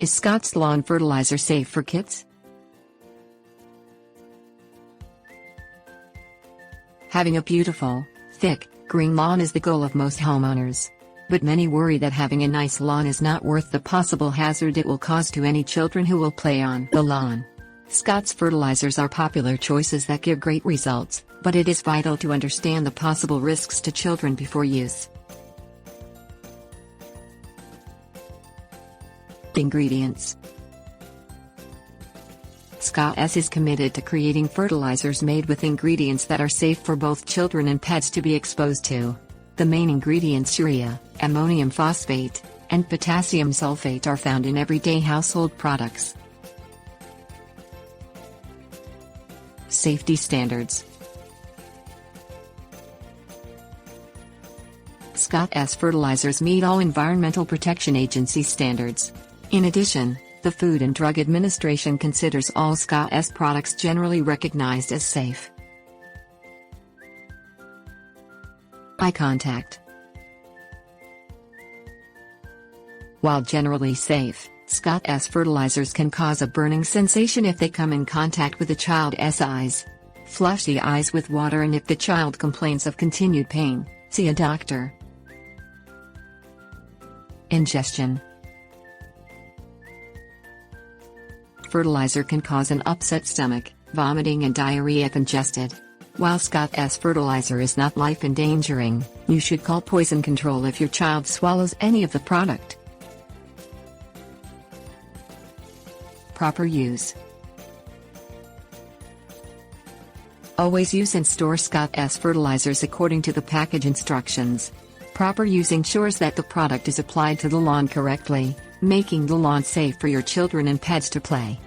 Is Scott's lawn fertilizer safe for kids? Having a beautiful, thick, green lawn is the goal of most homeowners. But many worry that having a nice lawn is not worth the possible hazard it will cause to any children who will play on the lawn. Scott's fertilizers are popular choices that give great results, but it is vital to understand the possible risks to children before use. Ingredients. Scott is committed to creating fertilizers made with ingredients that are safe for both children and pets to be exposed to. The main ingredients urea, ammonium phosphate, and potassium sulfate are found in everyday household products. Safety standards. Scott's fertilizers meet all Environmental Protection Agency standards. In addition, the Food and Drug Administration considers all Scott's products generally recognized as safe. Eye contact. While generally safe, Scott's fertilizers can cause a burning sensation if they come in contact with the child's eyes. Flush the eyes with water, and if the child complains of continued pain, see a doctor. Ingestion. Fertilizer can cause an upset stomach, vomiting and diarrhea if ingested. While Scott's fertilizer is not life-endangering, you should call poison control if your child swallows any of the product. Proper use. Always use and store Scott's fertilizers according to the package instructions. Proper use ensures that the product is applied to the lawn correctly, making the lawn safe for your children and pets to play.